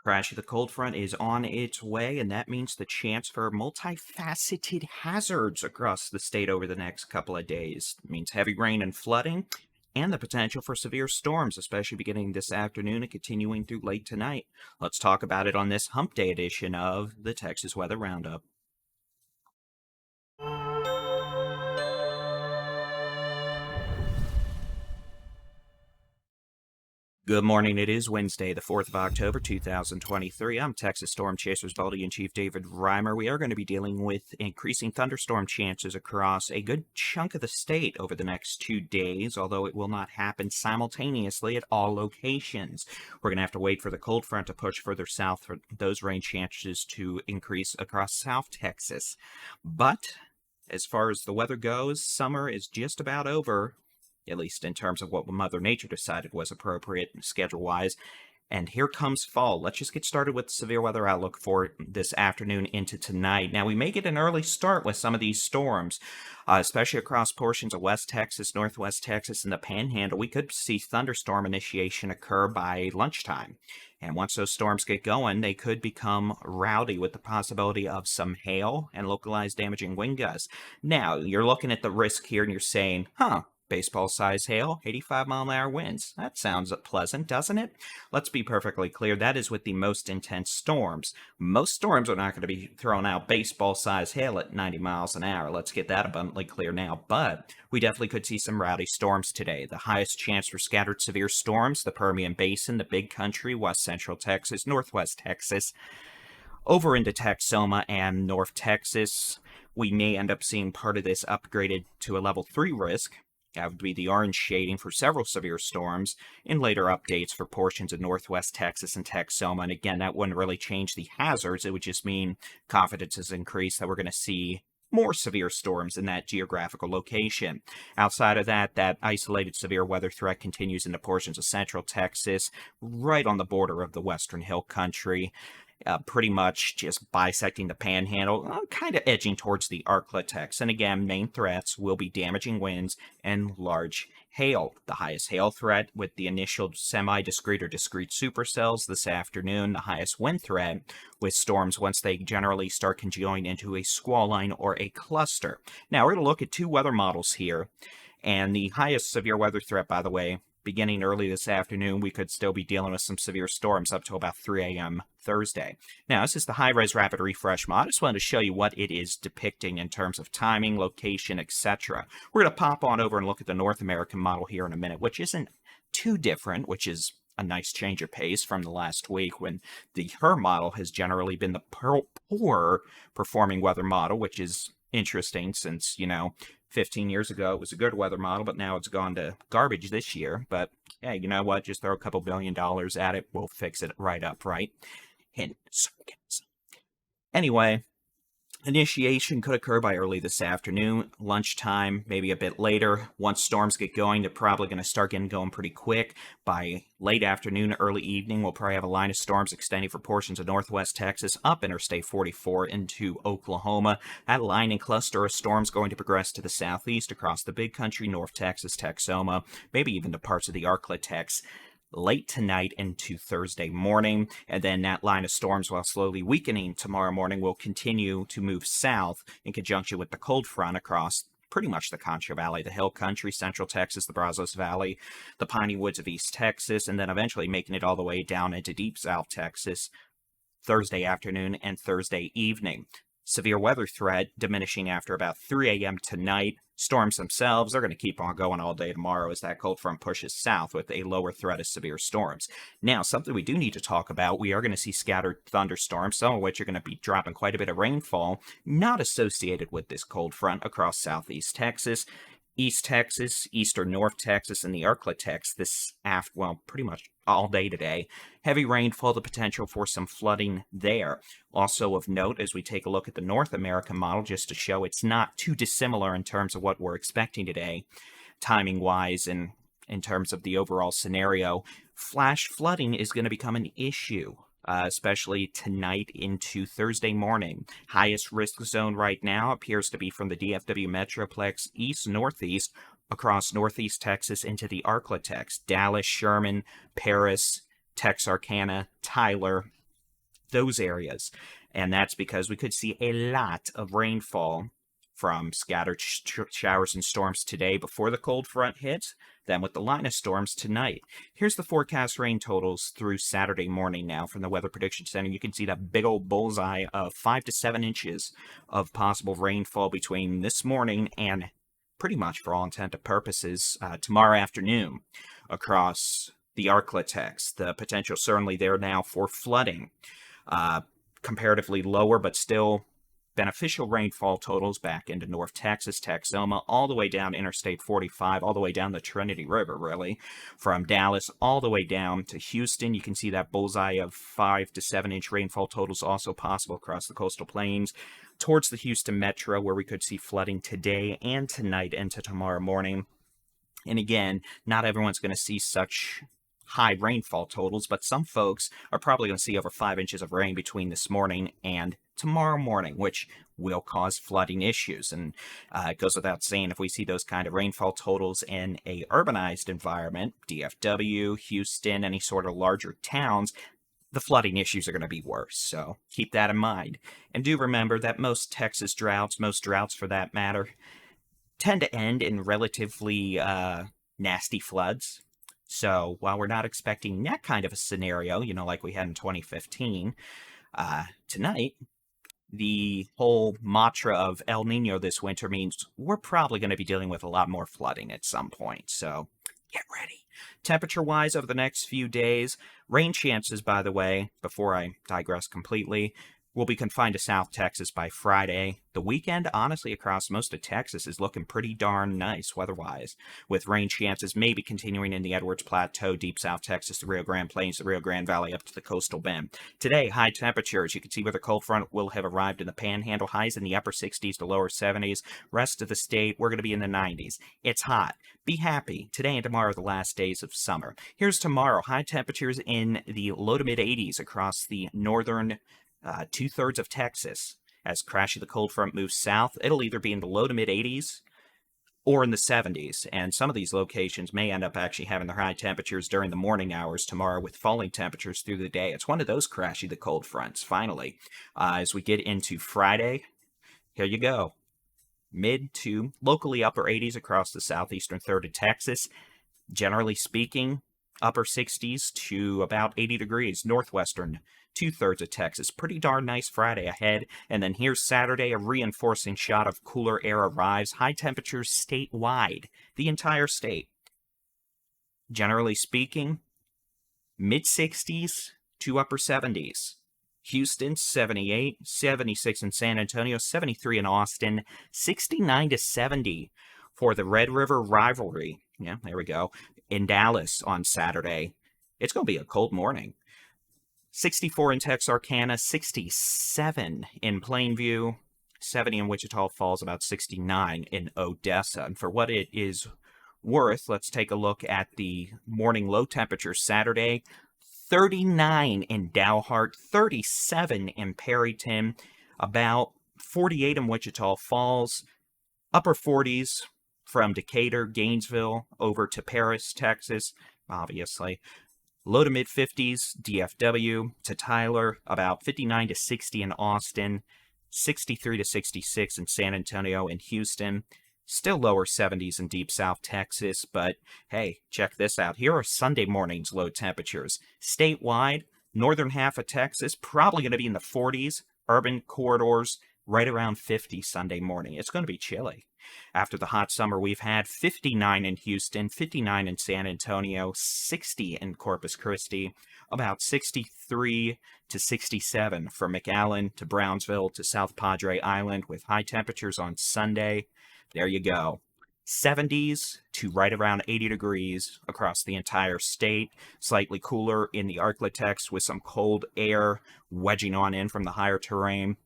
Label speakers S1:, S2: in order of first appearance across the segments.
S1: Crash of the cold front is on its way, and that means the chance for multifaceted hazards across the state over the next couple of days. It means heavy rain and flooding, and the potential for severe storms, especially beginning this afternoon and continuing through late tonight. Let's talk about it on this Hump Day edition of the Texas Weather Roundup. Good morning. It is Wednesday, the 4th of October, 2023. I'm Texas Storm Chasers Buddy-in-Chief David Reimer. We are going to be dealing with increasing thunderstorm chances across a good chunk of the state over the next 2 days, although it will not happen simultaneously at all locations. We're going to have to wait for the cold front to push further south for those rain chances to increase across South Texas. But as far as the weather goes, summer is just about over, at least in terms of what Mother Nature decided was appropriate schedule-wise. And here comes fall. Let's just get started with the severe weather outlook for this afternoon into tonight. Now, we may get an early start with some of these storms, especially across portions of West Texas, Northwest Texas, and the Panhandle. We could see thunderstorm initiation occur by lunchtime. And once those storms get going, they could become rowdy with the possibility of some hail and localized damaging wind gusts. Now, you're looking at the risk here and you're saying, baseball-size hail, 85-mile-an-hour winds. That sounds pleasant, doesn't it? Let's be perfectly clear. That is with the most intense storms. Most storms are not going to be throwing out baseball-size hail at 90 miles an hour. Let's get that abundantly clear now. But we definitely could see some rowdy storms today. The highest chance for scattered severe storms, the Permian Basin, the Big Country, West Central Texas, Northwest Texas, over into Texoma and North Texas. We may end up seeing part of this upgraded to a level 3 risk. That would be the orange shading for several severe storms in later updates for portions of Northwest Texas and Texoma. And again, that wouldn't really change the hazards. It would just mean confidence has increased that we're going to see more severe storms in that geographical location. Outside of that, that isolated severe weather threat continues into portions of Central Texas, right on the border of the Western Hill Country. Pretty much just bisecting the Panhandle, kind of edging towards the Ark-La-Tex. And again, main threats will be damaging winds and large hail. The highest hail threat with the initial semi-discrete or discrete supercells this afternoon. The highest wind threat with storms once they generally start conjoining into a squall line or a cluster. Now, we're going to look at two weather models here. And the highest severe weather threat, by the way, beginning early this afternoon, we could still be dealing with some severe storms up to about 3 a.m. Thursday. Now, this is the high-res rapid refresh mod. I just wanted to show you what it is depicting in terms of timing, location, etc. We're going to pop on over and look at the North American model here in a minute, which isn't too different, which is a nice change of pace from the last week when the HER model has generally been the poor performing weather model, which is interesting since, 15 years ago, it was a good weather model, but now it's gone to garbage this year. But hey, you know what? Just throw a couple $1 billion at it. We'll fix it right up, right? And sarcasm. Anyway, initiation could occur by early this afternoon, lunchtime, maybe a bit later. Once storms get going, they're probably going to start getting going pretty quick. By late afternoon, early evening, we'll probably have a line of storms extending for portions of Northwest Texas up Interstate 44 into Oklahoma. That line and cluster of storms going to progress to the southeast across the Big Country, North Texas, Texoma, maybe even to parts of the Ark-La-Tex late tonight into Thursday morning, and then that line of storms, while slowly weakening tomorrow morning, will continue to move south in conjunction with the cold front across pretty much the Concho Valley, the Hill Country, Central Texas, the Brazos Valley, the Piney Woods of East Texas, and then eventually making it all the way down into deep South Texas Thursday afternoon and Thursday evening. Severe weather threat diminishing after about 3 a.m. tonight. Storms themselves, they're going to keep on going all day tomorrow as that cold front pushes south with a lower threat of severe storms. Now, something we do need to talk about, we are going to see scattered thunderstorms, some of which are going to be dropping quite a bit of rainfall, not associated with this cold front across southeast Texas, East Texas, eastern North Texas, and the Ark-La-Tex pretty much all day today. Heavy rainfall, the potential for some flooding there. Also of note, as we take a look at the North American model, just to show it's not too dissimilar in terms of what we're expecting today, timing-wise and in terms of the overall scenario, flash flooding is going to become an issue. Especially tonight into Thursday morning. Highest risk zone right now appears to be from the DFW Metroplex east-northeast across northeast Texas into the Ark-La-Tex, Dallas, Sherman, Paris, Texarkana, Tyler, those areas. And that's because we could see a lot of rainfall from scattered showers and storms today before the cold front hits, then with the line of storms tonight. Here's the forecast rain totals through Saturday morning now from the Weather Prediction Center. You can see that big old bullseye of 5 to 7 inches of possible rainfall between this morning and pretty much for all intent and purposes tomorrow afternoon across the Ark-La-Tex. The potential certainly there now for flooding. Comparatively lower, but still beneficial rainfall totals back into North Texas, Texoma, all the way down Interstate 45, all the way down the Trinity River, really. From Dallas all the way down to Houston, you can see that bullseye of 5 to 7 inch rainfall totals also possible across the coastal plains towards the Houston metro, where we could see flooding today and tonight into tomorrow morning. And again, not everyone's going to see such high rainfall totals, but some folks are probably going to see over 5 inches of rain between this morning and tomorrow morning, which will cause flooding issues. And it goes without saying, if we see those kind of rainfall totals in a urbanized environment, DFW, Houston, any sort of larger towns, the flooding issues are going to be worse. So keep that in mind. And do remember that most Texas droughts, most droughts for that matter, tend to end in relatively nasty floods. So while we're not expecting that kind of a scenario, like we had in 2015, tonight, the whole mantra of El Nino this winter means we're probably going to be dealing with a lot more flooding at some point. So get ready. Temperature-wise, over the next few days, rain chances, by the way, before I digress completely, will be confined to South Texas by Friday. The weekend, honestly, across most of Texas is looking pretty darn nice weather-wise, with rain chances maybe continuing in the Edwards Plateau, deep South Texas, the Rio Grande Plains, the Rio Grande Valley, up to the coastal bend. Today, high temperatures. You can see where the cold front will have arrived in the Panhandle. Highs in the upper 60s to lower 70s. Rest of the state, we're going to be in the 90s. It's hot. Be happy. Today and tomorrow are the last days of summer. Here's tomorrow. High temperatures in the low to mid 80s across the northern two-thirds of Texas. As Crashy the cold front moves south, it'll either be in the low to mid 80s or in the 70s, and some of these locations may end up actually having their high temperatures during the morning hours tomorrow with falling temperatures through the day. It's one of those Crashy the cold fronts, finally. As we get into Friday, here you go. Mid to locally upper 80s across the southeastern third of Texas. Generally speaking, upper 60s to about 80 degrees. Northwestern two-thirds of Texas. Pretty darn nice Friday ahead. And then here's Saturday, a reinforcing shot of cooler air arrives. High temperatures statewide, the entire state. Generally speaking, mid-60s to upper 70s. Houston, 78, 76 in San Antonio, 73 in Austin, 69 to 70 for the Red River rivalry. Yeah, there we go. In Dallas on Saturday. It's going to be a cold morning. 64 in Texarkana, 67 in Plainview, 70 in Wichita Falls, about 69 in Odessa. And for what it is worth, let's take a look at the morning low temperature Saturday. 39 in Dalhart, 37 in Perryton, about 48 in Wichita Falls, upper 40s from Decatur, Gainesville, over to Paris, Texas, obviously. Low to mid 50s, DFW to Tyler, about 59 to 60 in Austin, 63 to 66 in San Antonio and Houston. Still lower 70s in deep South Texas, but hey, check this out. Here are Sunday morning's low temperatures. Statewide, northern half of Texas, probably going to be in the 40s. Urban corridors, right around 50 Sunday morning. It's going to be chilly. After the hot summer we've had, 59 in Houston, 59 in San Antonio, 60 in Corpus Christi, about 63 to 67 from McAllen to Brownsville to South Padre Island with high temperatures on Sunday. There you go. 70s to right around 80 degrees across the entire state. Slightly cooler in the Ark-La-Tex with some cold air wedging on in from the higher terrain.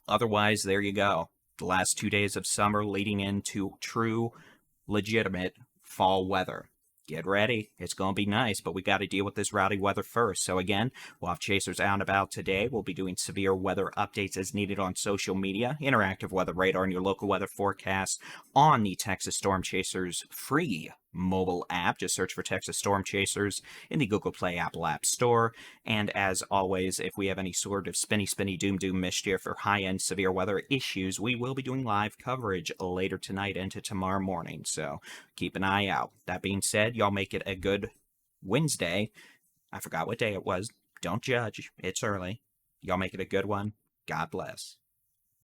S1: Otherwise, there you go. The last 2 days of summer leading into true, legitimate fall weather. Get ready. It's going to be nice, but we got to deal with this rowdy weather first. So again, we'll have chasers out and about today. We'll be doing severe weather updates as needed on social media, interactive weather radar, and your local weather forecast on the Texas Storm Chasers free mobile app. Just search for Texas Storm Chasers in the Google Play Apple App Store. And as always, if we have any sort of spinny, doom mischief or high-end severe weather issues, we will be doing live coverage later tonight into tomorrow morning. So keep an eye out. That being said, y'all make it a good Wednesday. I forgot what day it was. Don't judge. It's early. Y'all make it a good one. God bless.